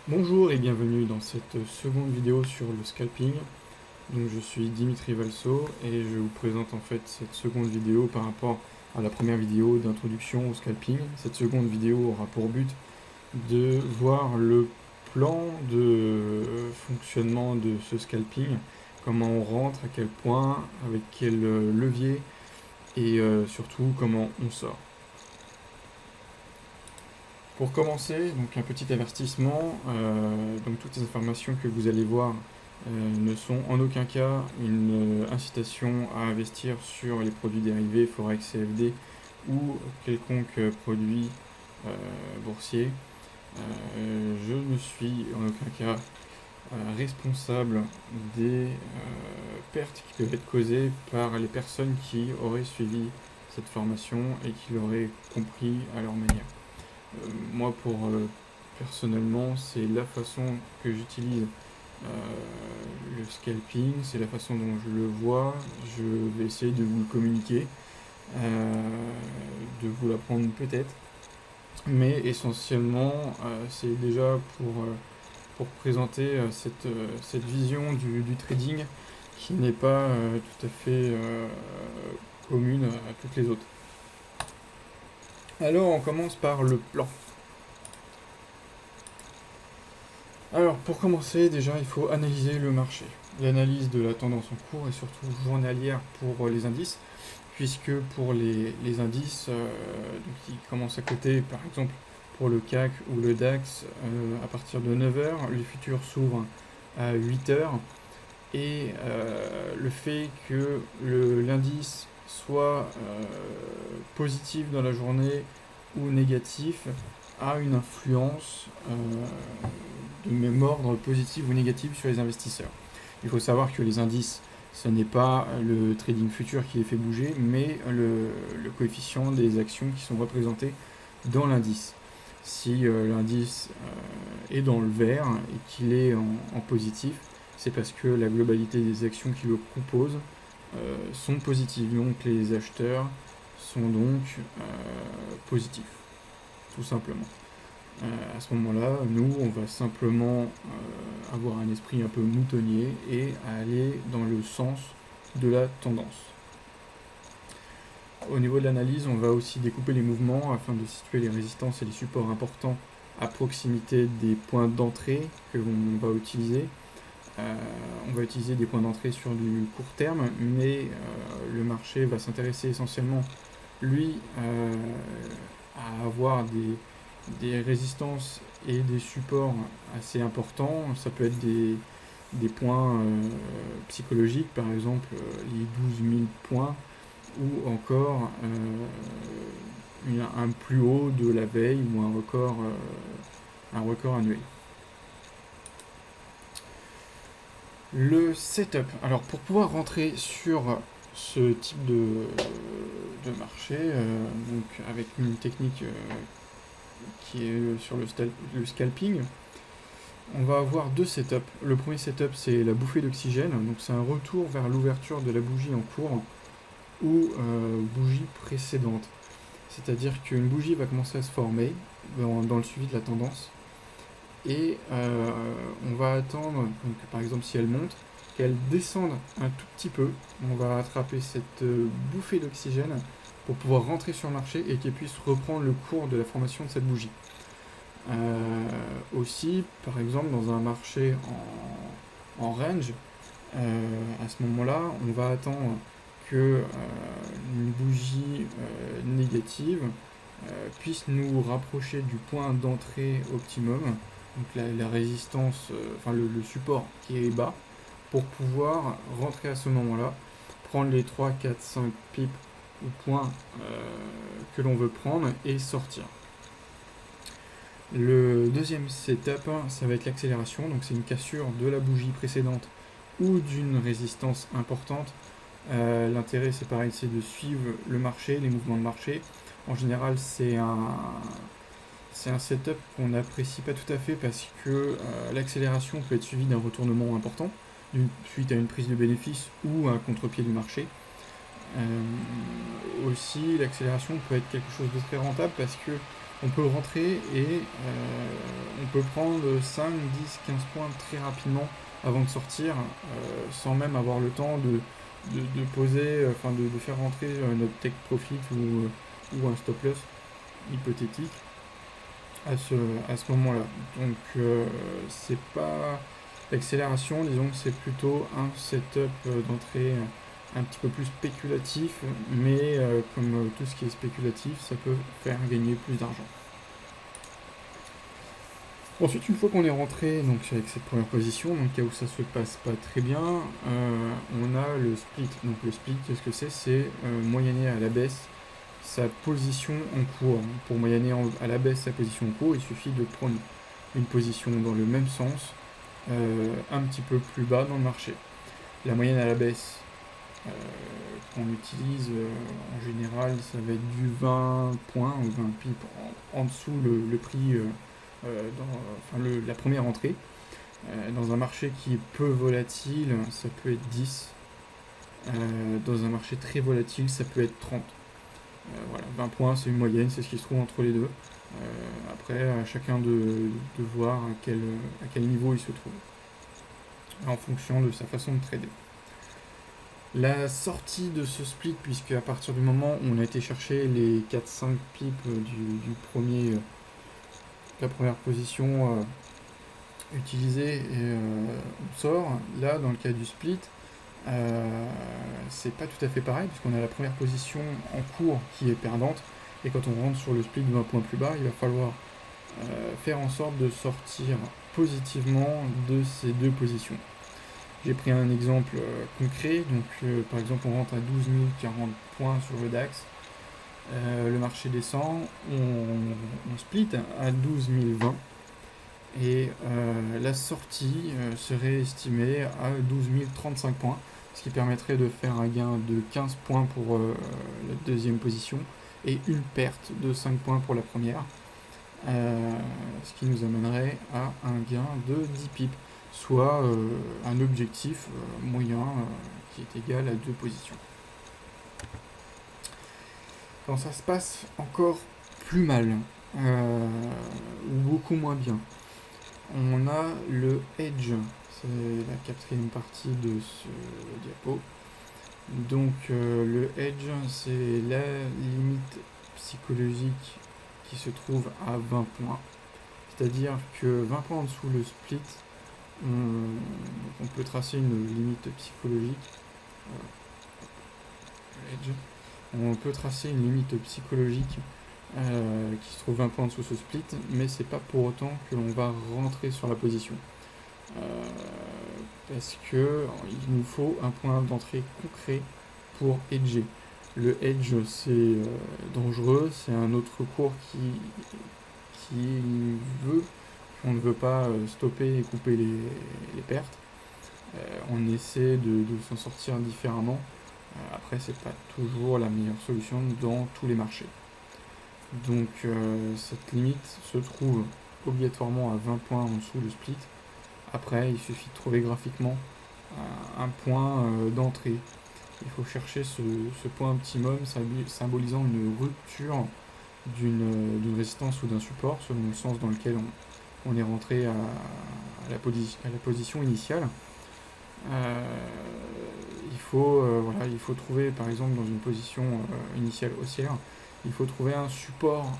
Bonjour et bienvenue dans cette seconde vidéo sur le scalping. Donc je suis Dimitri Valso et je vous présente en fait cette seconde vidéo par rapport à la première vidéo d'introduction au scalping. Cette seconde vidéo aura pour but de voir le plan de fonctionnement de ce scalping, comment on rentre, à quel point, avec quel levier et surtout comment on sort. Pour commencer, donc un petit avertissement, donc toutes les informations que vous allez voir ne sont en aucun cas une incitation à investir sur les produits dérivés, Forex, CFD ou quelconque produit boursier. Je ne suis en aucun cas responsable des pertes qui peuvent être causées par les personnes qui auraient suivi cette formation et qui l'auraient compris à leur manière. Moi, personnellement, c'est la façon que j'utilise le scalping, c'est la façon dont je le vois. Je vais essayer de vous le communiquer, de vous l'apprendre peut-être, mais essentiellement, c'est déjà pour présenter cette vision du trading qui n'est pas tout à fait commune à toutes les autres. Alors on commence par le plan. Alors pour commencer, déjà il faut analyser le marché. L'analyse de la tendance en cours est surtout journalière pour les indices, puisque pour les indices qui commencent à coter, par exemple pour le CAC ou le DAX, à partir de 9 heures, les futurs s'ouvrent à 8 heures, et le fait que l'indice soit positif dans la journée ou négatif a une influence de même ordre positif ou négatif sur les investisseurs. Il faut savoir que les indices, ce n'est pas le trading futur qui les fait bouger, mais le coefficient des actions qui sont représentées dans l'indice. Si l'indice est dans le vert et qu'il est en positif, c'est parce que la globalité des actions qui le composent sont positives. Donc les acheteurs sont donc positifs, tout simplement. À ce moment-là, nous, on va simplement avoir un esprit un peu moutonnier et aller dans le sens de la tendance. Au niveau de l'analyse, on va aussi découper les mouvements afin de situer les résistances et les supports importants à proximité des points d'entrée que l'on va utiliser. On va utiliser des points d'entrée sur du court terme, mais le marché va s'intéresser essentiellement, lui, à avoir des résistances et des supports assez importants. Ça peut être des points psychologiques, par exemple les 12 000 points, ou encore un plus haut de la veille ou un record annuel. Le setup. Alors pour pouvoir rentrer sur ce type de marché, donc avec une technique qui est sur le scalping, on va avoir deux setups. Le premier setup, c'est la bouffée d'oxygène, donc c'est un retour vers l'ouverture de la bougie en cours ou bougie précédente. C'est-à-dire qu'une bougie va commencer à se former dans le suivi de la tendance, et on va attendre, donc, par exemple si elle monte, qu'elle descende un tout petit peu. On va attraper cette bouffée d'oxygène pour pouvoir rentrer sur le marché et qu'elle puisse reprendre le cours de la formation de cette bougie. Aussi, par exemple, dans un marché en range, à ce moment-là, on va attendre que une bougie négative puisse nous rapprocher du point d'entrée optimum, donc la résistance, le support qui est bas, pour pouvoir rentrer à ce moment-là, prendre les 3, 4, 5 pips ou points que l'on veut prendre et sortir. Le deuxième setup, ça va être l'accélération, donc c'est une cassure de la bougie précédente ou d'une résistance importante. L'intérêt, c'est pareil, c'est de suivre le marché, les mouvements de marché. En général, c'est un setup qu'on n'apprécie pas tout à fait parce que l'accélération peut être suivie d'un retournement important, suite à une prise de bénéfice ou un contre-pied du marché. Aussi, l'accélération peut être quelque chose de très rentable parce que on peut rentrer et on peut prendre 5, 10, 15 points très rapidement avant de sortir, sans même avoir le temps de poser, de faire rentrer notre take profit ou un stop loss hypothétique à ce moment-là. Donc c'est pas l'accélération, disons que c'est plutôt un setup d'entrée un petit peu plus spéculatif, mais comme tout ce qui est spéculatif, ça peut faire gagner plus d'argent. Ensuite, une fois qu'on est rentré donc, avec cette première position, dans le cas où ça se passe pas très bien, on a le split. Donc le split, qu'est-ce que c'est? C'est moyenner à la baisse sa position en cours. Pour moyenner à la baisse sa position en cours, il suffit de prendre une position dans le même sens, un petit peu plus bas dans le marché. La moyenne à la baisse qu'on utilise en général, ça va être du 20 points ou 20 pips en dessous le prix la première entrée. Dans un marché qui est peu volatile, ça peut être 10. Dans un marché très volatile, ça peut être 30. Voilà, 20 points, c'est une moyenne, c'est ce qui se trouve entre les deux. Après, à chacun de voir à quel niveau il se trouve, en fonction de sa façon de trader. La sortie de ce split, puisque à partir du moment où on a été chercher les 4-5 pips la première position utilisée et on sort, là dans le cas du split, c'est pas tout à fait pareil, puisqu'on a la première position en cours qui est perdante, et quand on rentre sur le split de 20 points plus bas, il va falloir faire en sorte de sortir positivement de ces deux positions. J'ai pris un exemple concret, donc par exemple on rentre à 12 040 points sur le DAX, le marché descend, on split à 12 020, et la sortie serait estimée à 12 035 points, ce qui permettrait de faire un gain de 15 points pour la deuxième position et une perte de 5 points pour la première, ce qui nous amènerait à un gain de 10 pips, soit un objectif moyen qui est égal à 2 positions. Quand ça se passe encore plus mal, ou beaucoup moins bien, on a le hedge, c'est la quatrième partie de ce diapo. Donc le hedge, c'est la limite psychologique qui se trouve à 20 points. C'est-à-dire que 20 points en dessous le split, on peut tracer une limite psychologique. On peut tracer une limite psychologique qui se trouve 20 points en dessous ce split, mais c'est pas pour autant que l'on va rentrer sur la position. Parce que il nous faut un point d'entrée concret pour hedger. Le hedge, c'est dangereux, c'est un autre cours qui veut qu'on ne veut pas stopper et couper les pertes. On essaie de s'en sortir différemment. Après, c'est pas toujours la meilleure solution dans tous les marchés. Donc cette limite se trouve obligatoirement à 20 points en dessous le split. Après, il suffit de trouver graphiquement un point d'entrée. Il faut chercher ce point optimum symbolisant une rupture d'une résistance ou d'un support, selon le sens dans lequel on est rentré à la position initiale. Il faut trouver, par exemple, dans une position initiale haussière, il faut trouver un support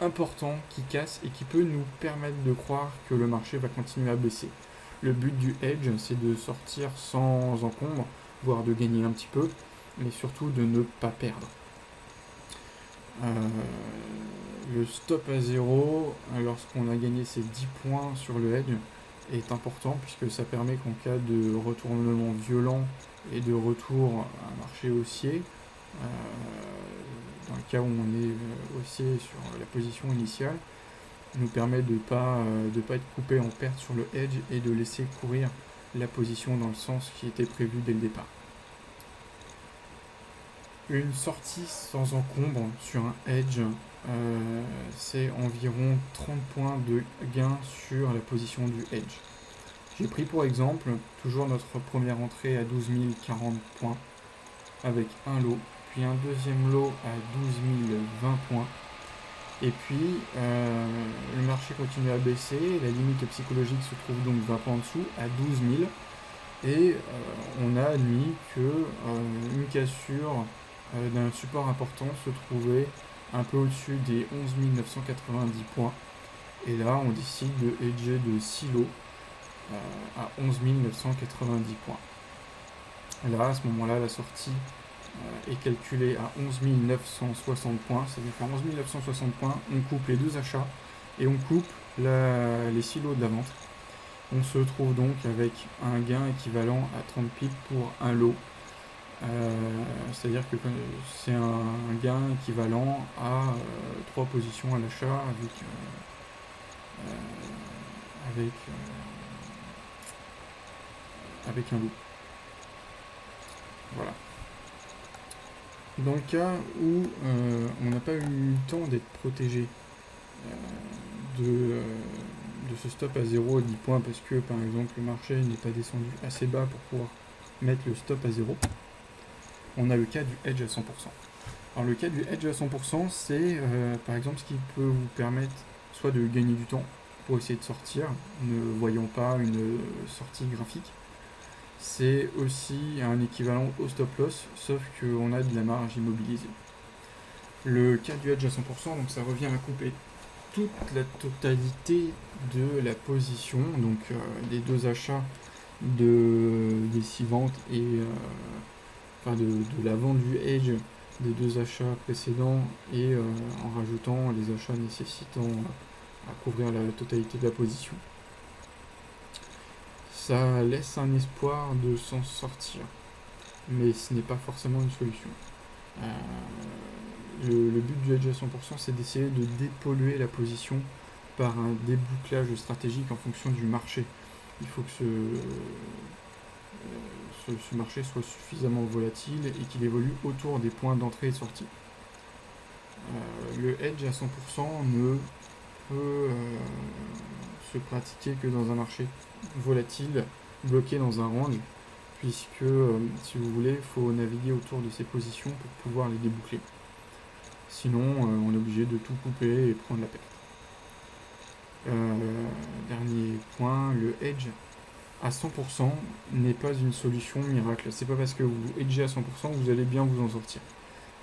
important qui casse et qui peut nous permettre de croire que le marché va continuer à baisser. Le but du hedge, c'est de sortir sans encombre, voire de gagner un petit peu, mais surtout de ne pas perdre. Le stop à 0, lorsqu'on a gagné ces 10 points sur le hedge, est important puisque ça permet qu'en cas de retournement violent et de retour à un marché haussier, dans le cas où on est haussier sur la position initiale, nous permet de pas être coupé en perte sur le hedge et de laisser courir la position dans le sens qui était prévu dès le départ. Une sortie sans encombre sur un hedge, c'est environ 30 points de gain sur la position du hedge. J'ai pris pour exemple toujours notre première entrée à 12 040 points avec un lot, puis un deuxième lot à 12 020 points, Et puis, le marché continue à baisser, la limite psychologique se trouve donc 20 points en dessous, à 12 000, et on a admis que une cassure d'un support important se trouvait un peu au-dessus des 11 990 points, et là on décide de hedger de 6 lots à 11 990 points. Là, à ce moment-là, la sortie est calculée à 11 960 points, ça veut dire qu'à 11 960 points, on coupe les deux achats et on coupe les 6 lots de la vente. On se trouve donc avec un gain équivalent à 30 pips pour un lot. C'est-à-dire que c'est un gain équivalent à 3 positions à l'achat avec un lot. Voilà. Dans le cas où on n'a pas eu le temps d'être protégé de ce stop à 0 à 10 points parce que par exemple le marché n'est pas descendu assez bas pour pouvoir mettre le stop à 0, on a le cas du hedge à 100%. Alors le cas du hedge à 100%, c'est par exemple ce qui peut vous permettre soit de gagner du temps pour essayer de sortir, ne voyant pas une sortie graphique. C'est aussi un équivalent au stop loss, sauf qu'on a de la marge immobilisée. Le cas du hedge à 100%, donc ça revient à couper toute la totalité de la position, donc des deux achats des 6 ventes et de la vente du hedge des deux achats précédents et en rajoutant les achats nécessitant à couvrir la totalité de la position. Ça laisse un espoir de s'en sortir, mais ce n'est pas forcément une solution. Le but du hedge à 100%, c'est d'essayer de dépolluer la position par un débouclage stratégique en fonction du marché. Il faut que ce marché soit suffisamment volatile et qu'il évolue autour des points d'entrée et de sortie. Le hedge à 100% ne peut se pratiquer que dans un marché volatile, bloqué dans un range, puisque si vous voulez, il faut naviguer autour de ces positions pour pouvoir les déboucler. Sinon, on est obligé de tout couper et prendre la perte. Dernier point, le hedge à 100% n'est pas une solution miracle. C'est pas parce que vous hedgez à 100% que vous allez bien vous en sortir.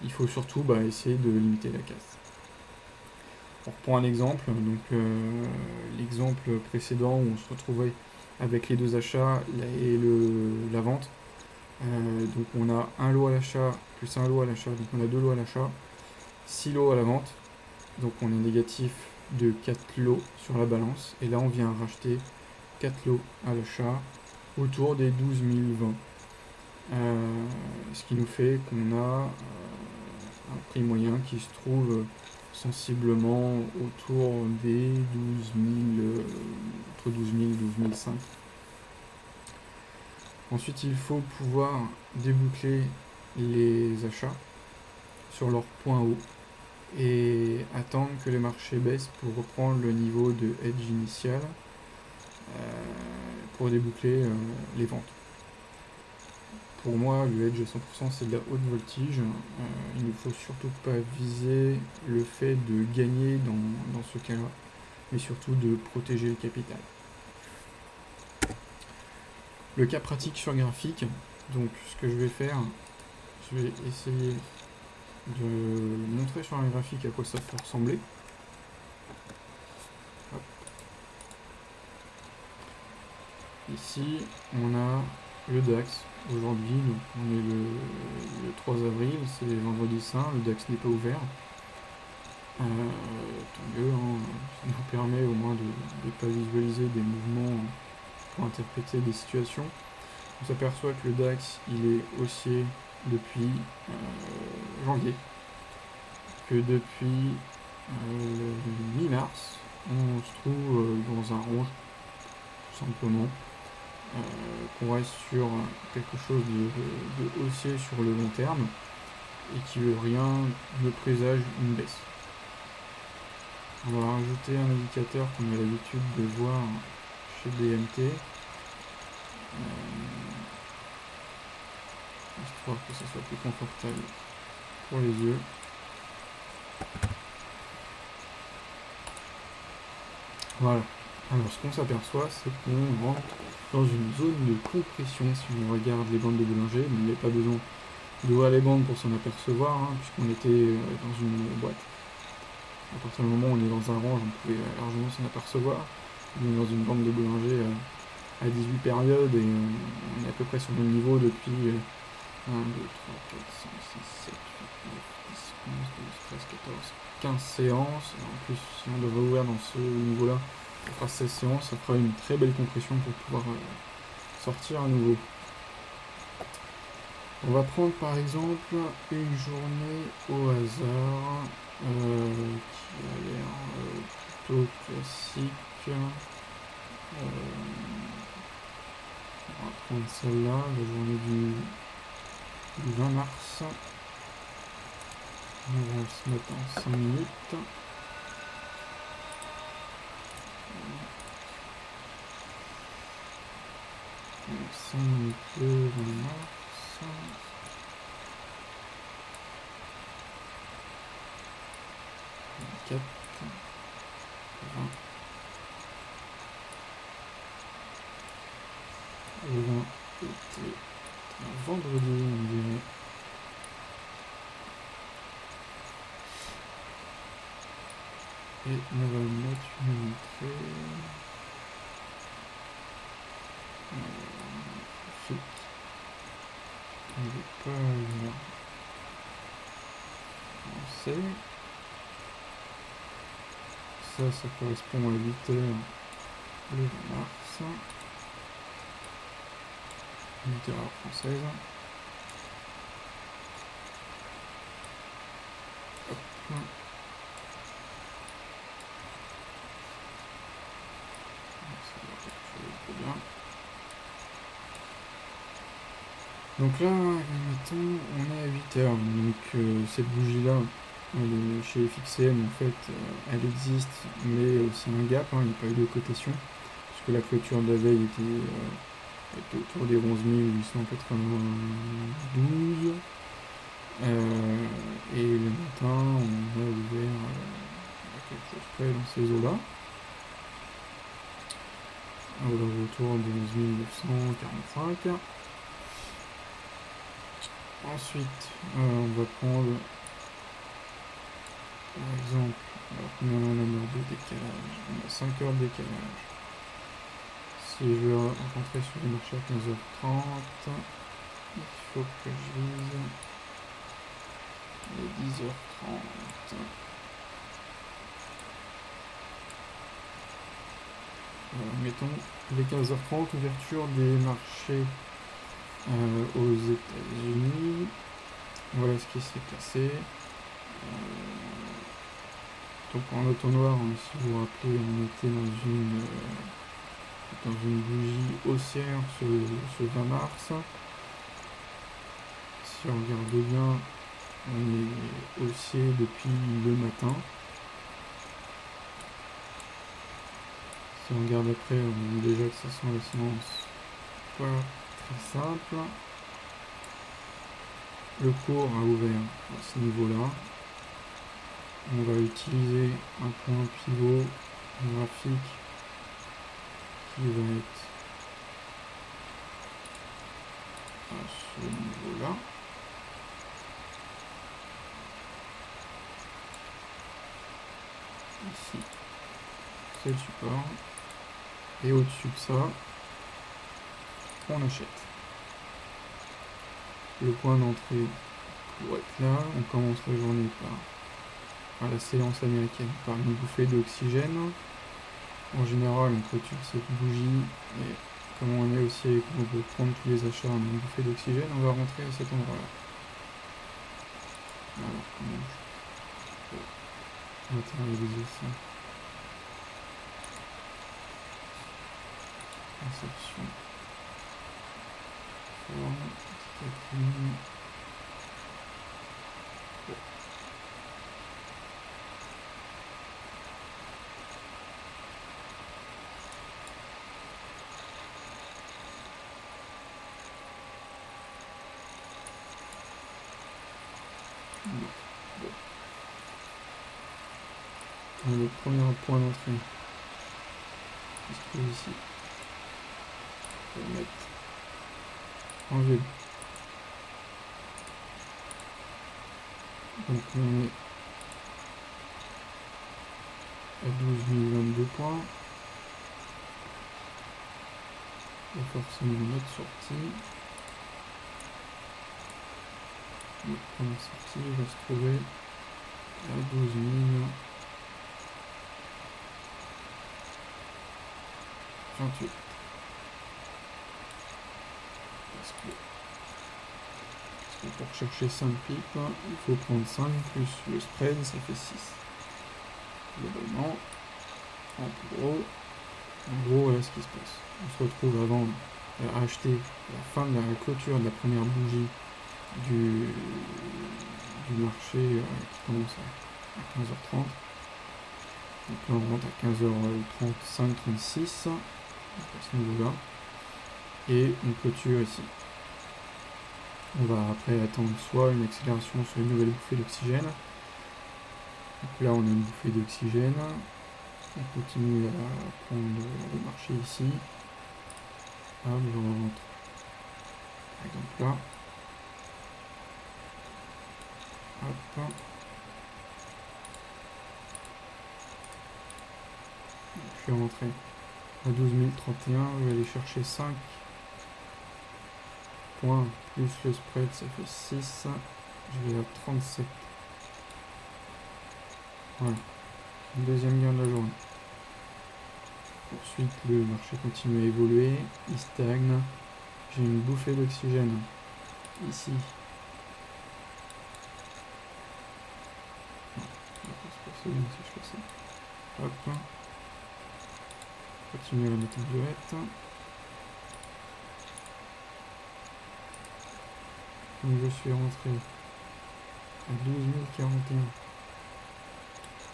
Il faut surtout essayer de limiter la casse. On reprend un exemple, donc l'exemple précédent où on se retrouvait avec les deux achats et la vente. Donc on a un lot à l'achat plus un lot à l'achat, donc on a 2 lots à l'achat, 6 lots à la vente, donc on est négatif de 4 lots sur la balance, et là on vient racheter 4 lots à l'achat autour des 12 020. Ce qui nous fait qu'on a un prix moyen qui se trouve sensiblement autour des 12 000, entre 12 000 et 12 500. Ensuite, il faut pouvoir déboucler les achats sur leur point haut et attendre que le marché baisse pour reprendre le niveau de hedge initial pour déboucler les ventes. Pour moi, le hedge à 100%, c'est de la haute voltige. Il ne faut surtout pas viser le fait de gagner dans ce cas-là, mais surtout de protéger le capital. Le cas pratique sur graphique, donc ce que je vais faire, je vais essayer de montrer sur un graphique à quoi ça peut ressembler. Hop. Ici, on a le DAX. Aujourd'hui, on est le 3 avril, c'est vendredi saint, le DAX n'est pas ouvert. Tant mieux, ça nous permet au moins de ne pas visualiser des mouvements pour interpréter des situations. On s'aperçoit que le DAX il est haussier depuis janvier, que depuis mi-mars, on se trouve dans un range, tout simplement. Qu'on reste sur quelque chose de haussier sur le long terme et qui rien ne présage une baisse. On va rajouter un indicateur qu'on a l'habitude de voir chez BMT, histoire que ça soit plus confortable pour les yeux. Voilà. Alors ce qu'on s'aperçoit, c'est qu'on rentre dans une zone de compression si on regarde les bandes de boulanger, mais il n'y a pas besoin d'ouvrir les bandes pour s'en apercevoir, hein, puisqu'on était dans une boîte. À partir du moment où on est dans un range, on pouvait largement s'en apercevoir. On est dans une bande de boulanger à 18 périodes et on est à peu près sur le même niveau depuis 1, 2, 3, 4, 5, 6, 7, 8, 9, 10, 11, 12, 13, 14, 15 séances. Et en plus, si on devrait ouvrir dans ce niveau-là, on fera 16 séances, ça fera une très belle compression pour pouvoir sortir à nouveau. On va prendre par exemple une journée au hasard qui a l'air plutôt classique. On va prendre celle-là, la journée du 20 mars. On va se mettre en 5 minutes. 5 minutes le 20 mars. Le 20. Le 20 était un vendredi, on dirait. Et on va mettre une entrée. On ne veut pas là. On sait. Ça correspond à 8 heures le 20 mars. 8 heures française. Hop. Bien. Donc là, mettons, on est à 8 heures. Donc cette bougie-là, chez FXM, en fait, elle existe, mais c'est un gap, hein, il n'y a pas eu de cotation, puisque la clôture de la veille était autour des 11 892. Et le matin, on a ouvert quelque chose près dans ces eaux-là. Autour de 11 945. Ensuite, on va prendre, par exemple, combien on a de décalage? On a 5 heures de décalage. Si je veux rentrer sur les marchés à 15h30, il faut que je vise les 10h30. Voilà, mettons les 15h30, ouverture des marchés aux États-Unis. Voilà ce qui s'est passé. Donc en auto-noir, hein, si vous vous rappelez, on était dans une bougie haussière ce 20 mars. Si on regarde bien, on est haussier depuis le matin. Si on regarde après, on voit déjà que ça sent la séance pas très simple. Le cours a ouvert à ce niveau-là. On va utiliser un point pivot graphique qui va être à ce niveau-là. Ici, c'est le support. Et au-dessus de ça, on achète. Le point d'entrée pour être là, on commence la journée par la séance américaine, par une bouffée d'oxygène. En général, on clôture cette bougie, et comme on est aussi, on peut prendre tous les achats en une bouffée d'oxygène, on va rentrer à cet endroit-là. Alors, comment je peux matérialiser ça? Insertion. Forme, ligne. Le premier point d'entrée. qui se trouve ici. On va mettre en violet. Donc on est à 12 022 points. Et forcément notre sortie. Notre première sortie va se trouver à 12 028. Parce que pour chercher 5 pipes, il faut prendre 5 plus le spread, ça fait 6. Globalement, en gros, voilà ce qui se passe. On se retrouve à acheter la fin de la clôture de la première bougie du marché qui commence à 15h30. Donc là on rentre à 15h35, 36 à ce niveau-là. Et on clôture ici. On va après attendre soit une accélération, soit une nouvelle bouffée d'oxygène. Donc là on a une bouffée d'oxygène. On continue à prendre le marché ici. Hop, je rentre par exemple là. Hop. Je suis rentré à 12 031, je vais aller chercher 5 points plus le spread, ça fait 6. Je vais à 37. Voilà, deuxième gain de la journée. Ensuite, le marché continue à évoluer, il stagne. J'ai une bouffée d'oxygène ici. Si je fais ça. Hop. Continuer à mettre en violette. Donc je suis rentré à 12 041.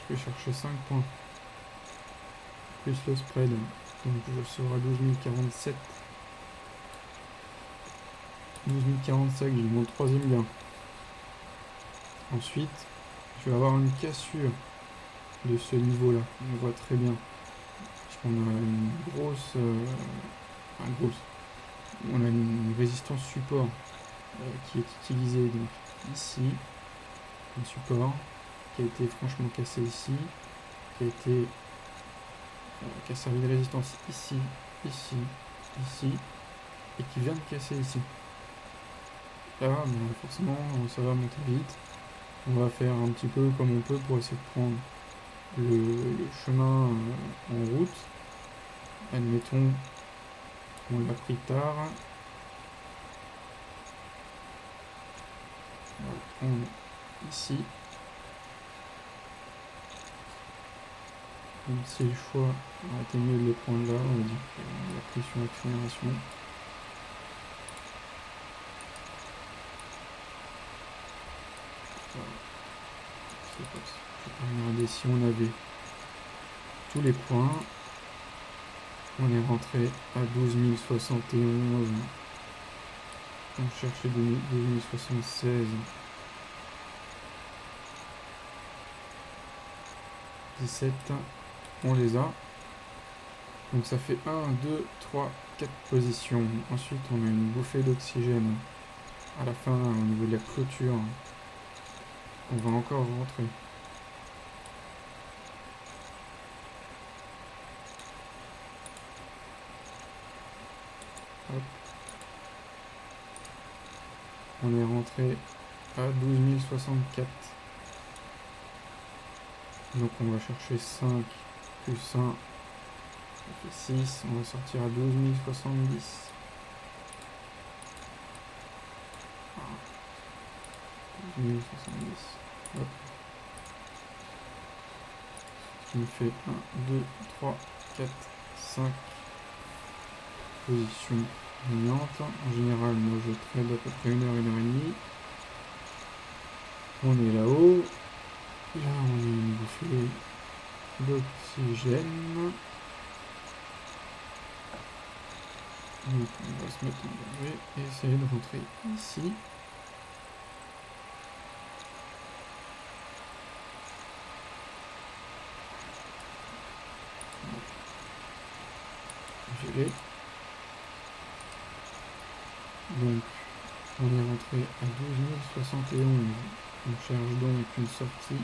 Je vais chercher 5 points. Plus le spread. Donc je serai à 12 047. 12 045, j'ai mon troisième gain. Ensuite, je vais avoir une cassure de ce niveau-là. On voit très bien. Puisqu'on a une grosse... on a une résistance support qui est utilisée donc ici. Un support qui a été franchement cassé ici. Qui a servi de résistance ici, ici, ici. Et qui vient de casser ici. Là, forcément, ça va monter vite. On va faire un petit peu comme on peut pour essayer de prendre le chemin en route. Admettons qu'on l'a pris tard. On va le prendre ici. Même si le choix aurait été mieux de le prendre là, on va dire qu'on l'a pris sur l'accélération. Je vais regarder si on avait tous les points. On est rentré à 12 071. On cherchait 12 076. 17. On les a. Donc ça fait 1, 2, 3, 4 positions. Ensuite on a une bouffée d'oxygène à la fin au niveau de la clôture. On va encore rentrer. Hop. On est rentré à 12 064. Donc on va chercher 5 plus 1, ça fait 6. On va sortir à 12 070. Ah. 12 070. Hop. Ce qui me fait 1, 2, 3, 4, 5 positions gagnantes. En général, moi je trade à peu près 1 heure, 1 heure et demie. On est là-haut. Là, on a une bouffée d'oxygène. Donc, on va se mettre en danger et essayer de rentrer ici. violet. Donc on est rentré à 12 071. On cherche donc une sortie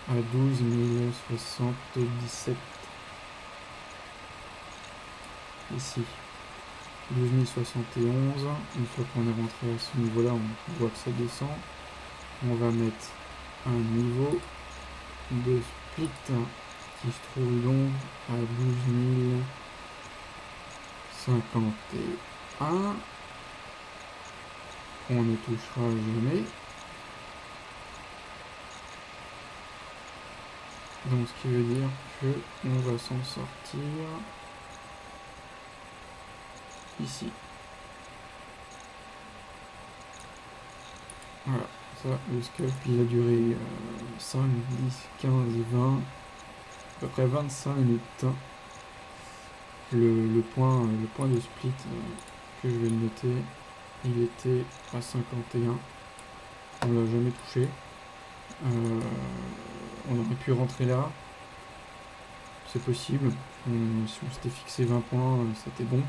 à 12 077. Ici. 12 071. Une fois qu'on est rentré à ce niveau-là, on voit que ça descend. On va mettre un niveau de split qui se trouve donc à 12 051. On ne touchera jamais. Donc ce qui veut dire que on va s'en sortir ici. Voilà, ça, le scalp il a duré 5, 10, 15, 20, à peu près 25 minutes. Le point de split que je vais le noter, il était à 51. On l'a jamais touché. On aurait pu rentrer là. C'est possible. Si on s'était fixé 20 points, c'était bon.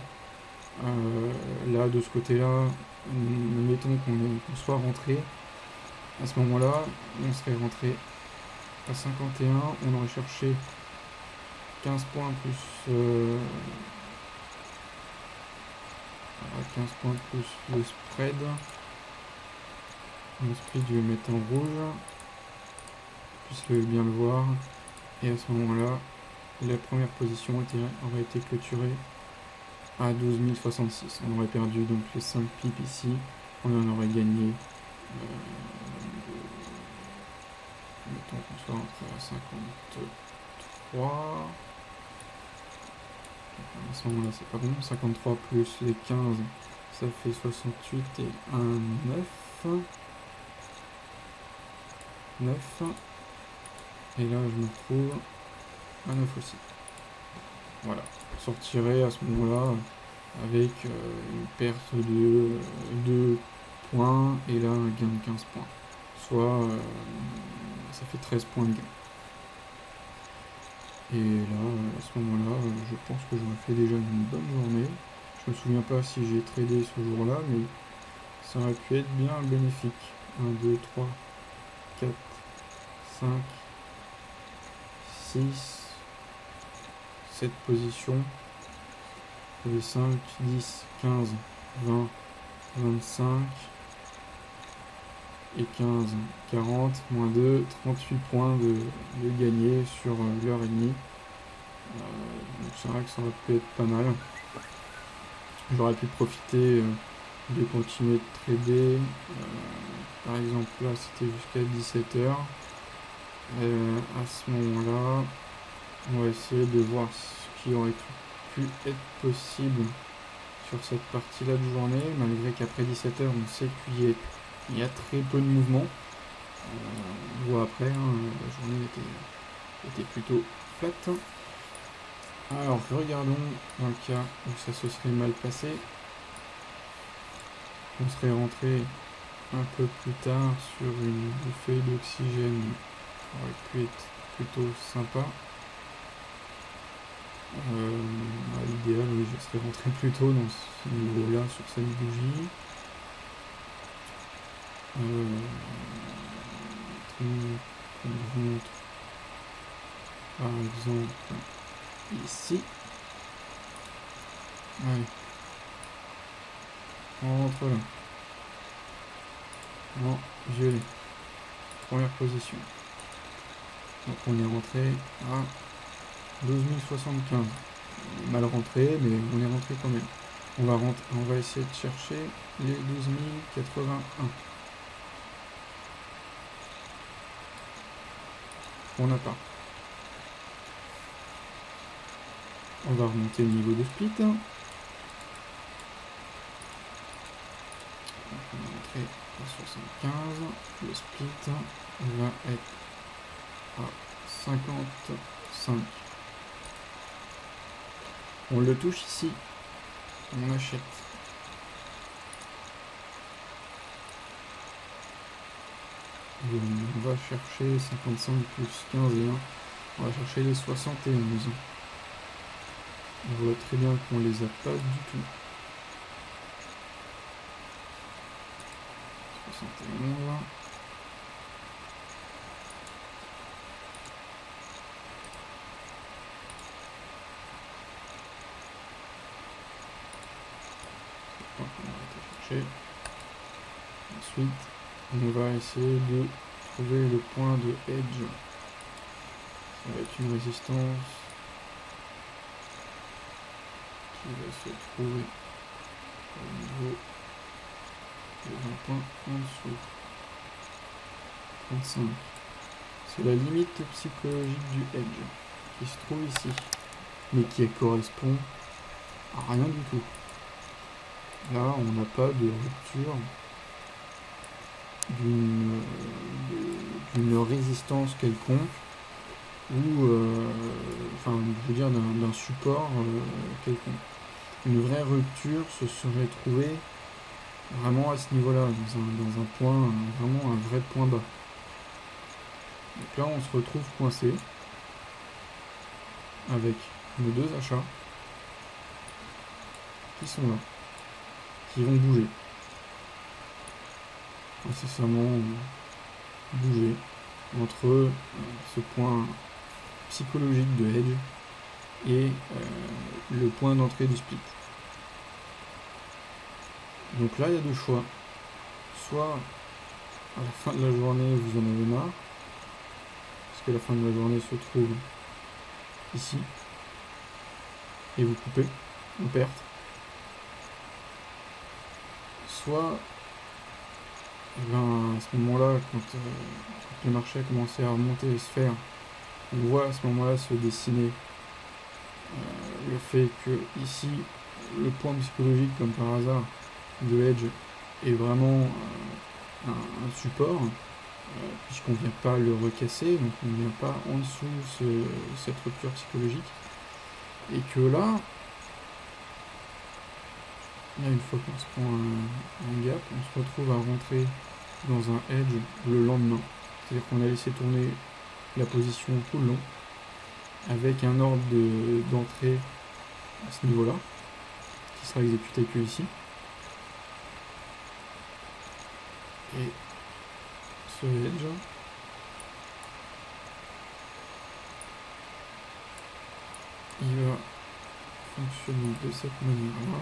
Là, de ce côté-là, mettons qu'on soit rentré. À ce moment-là, on serait rentré à 51. On aurait cherché 15 points plus 15 points plus le spread. Le spread, je vais le mettre en rouge. Puisse bien le voir. Et à ce moment-là, la première position aurait été clôturée à 12 066. On aurait perdu donc les 5 pips ici. On en aurait gagné. Mettons qu'on soit rentré à 53. À ce moment-là, c'est pas bon. 53 plus les 15, ça fait 68 et 1, 9. 9. Et là, je me retrouve à 9 aussi. Voilà. Je sortirai à ce moment-là avec une perte de 2 points et là un gain de 15 points. Soit ça fait 13 points de gain. Et là, à ce moment-là, je pense que j'aurais fait déjà une bonne journée. Je me souviens pas si j'ai tradé ce jour-là, mais ça aurait pu être bien bénéfique. 1, 2, 3, 4, 5, 6, 7 positions. Il y avait 5, 10, 15, 20, 25 et 15, 40, moins 2, 38 points de gagner sur l'heure et demie. Donc c'est vrai que ça aurait pu être pas mal. J'aurais pu profiter de continuer de trader. Par exemple là c'était jusqu'à 17h. À ce moment-là, on va essayer de voir ce qui aurait pu être possible sur cette partie-là de journée, malgré qu'après 17h, on sait qu'il y a très peu de mouvement. On voit après, la journée était plutôt flat. Alors, regardons dans le cas où ça se serait mal passé. On serait rentré un peu plus tard sur une bouffée d'oxygène qui aurait pu être plutôt sympa. À l'idéal, oui, je serais rentré plus tôt dans ce niveau-là sur cette bougie. On rentre par exemple ici. Allez. On rentre là. En violet. Première position. Donc on est rentré à 12 075. Mal rentré, mais on est rentré quand même. On va essayer de chercher les 12 081. On n'a pas. On va remonter le niveau de split. Donc on est rentré à 75. Le split va être à 55. On le touche ici. On achète. Et on va chercher 55 plus 15 et 1. On va chercher les 71. On voit très bien qu'on les a pas du tout. 71. On va aller chercher. Ensuite, on va essayer de trouver le point de edge. Ça va être une résistance qui va se trouver au niveau de 20 points en dessous. 35. C'est la limite psychologique du edge qui se trouve ici, mais qui correspond à rien du tout. Là, on n'a pas de rupture d'une résistance quelconque ou enfin je veux dire d'un support quelconque. Une vraie rupture se serait trouvée vraiment à ce niveau là, dans un point, vraiment un vrai point bas. Donc là on se retrouve coincé avec nos deux achats qui sont là, qui vont bouger, incessamment bouger entre ce point psychologique de hedge et le point d'entrée du split. Donc là il y a deux choix, soit à la fin de la journée vous en avez marre, parce que la fin de la journée se trouve ici, et vous coupez en perte, soit à ce moment-là, quand le marché a commencé à remonter et se faire, on voit à ce moment-là se dessiner le fait que ici, le point psychologique, comme par hasard, de Edge est vraiment un support, puisqu'on ne vient pas le recasser, donc on ne vient pas en dessous cette rupture psychologique, et que là, une fois qu'on se prend un gap, on se retrouve à rentrer dans un edge le lendemain. C'est-à-dire qu'on a laissé tourner la position tout le long, avec un ordre d'entrée à ce niveau-là, qui sera exécuté que ici. Et ce edge, il va fonctionner de cette manière-là.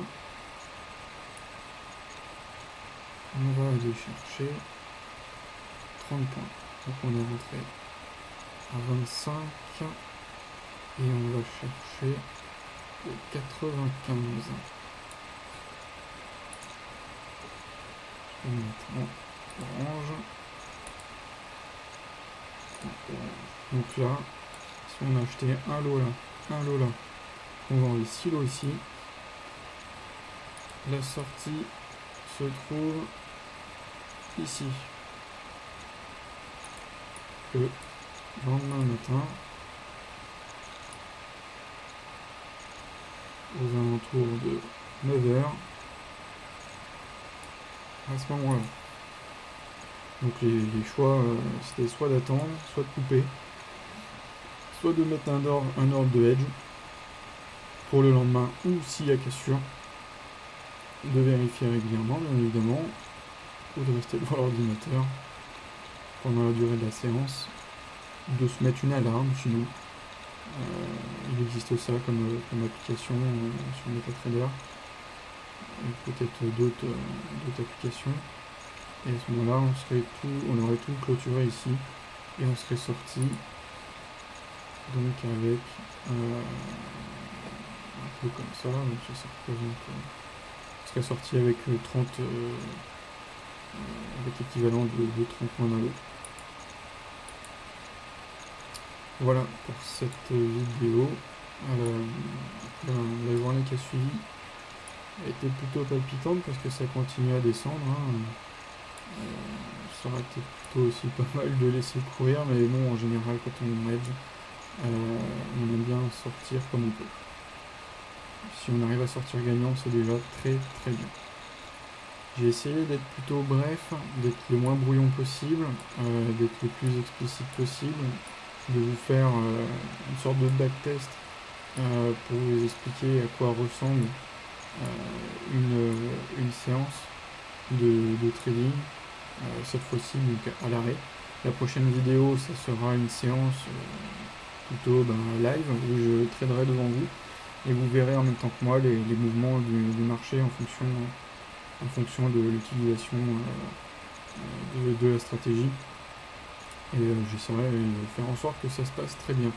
On va aller chercher 30 points. Donc on est rentré à 25 et on va chercher le 95. Je vais mettre en orange. Donc là, si on a acheté un lot là, on vend les 6 lots ici. La sortie se trouve ici. Le lendemain matin, aux alentours de 9h, à ce moment-là. Donc les choix, c'était soit d'attendre, soit de couper, soit de mettre un ordre de hedge pour le lendemain, ou s'il y a cassure, de vérifier régulièrement, bien évidemment, ou de rester devant l'ordinateur pendant la durée de la séance, de se mettre une alarme sinon. Il existe ça comme application sur MetaTrader, peut-être d'autres applications, et à ce moment-là on aurait tout clôturé ici et on serait sorti donc avec un peu comme ça, donc ça représente, on serait sorti avec 30 avec l'équivalent de 30 points d'un lot. Voilà pour cette vidéo. La journée qui a suivi a été plutôt palpitante parce que ça continue à descendre. Ça aurait été plutôt aussi pas mal de laisser courir, mais bon, en général, quand on edge, on aime bien sortir comme on peut. Si on arrive à sortir gagnant, c'est déjà très très bien. J'ai essayé d'être plutôt bref, d'être le moins brouillon possible, d'être le plus explicite possible, de vous faire une sorte de backtest pour vous expliquer à quoi ressemble une séance de trading, cette fois-ci donc à l'arrêt. La prochaine vidéo, ça sera une séance plutôt live où je traderai devant vous et vous verrez en même temps que moi les mouvements du marché en fonction de l'utilisation de la stratégie. Et j'essaierai de faire en sorte que ça se passe très bien.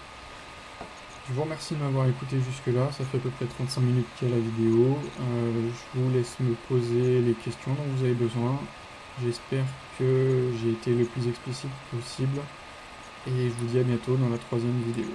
Je vous remercie de m'avoir écouté jusque là, ça fait à peu près 35 minutes qu'il y a la vidéo. Je vous laisse me poser les questions dont vous avez besoin. J'espère que j'ai été le plus explicite possible et je vous dis à bientôt dans la 3e vidéo.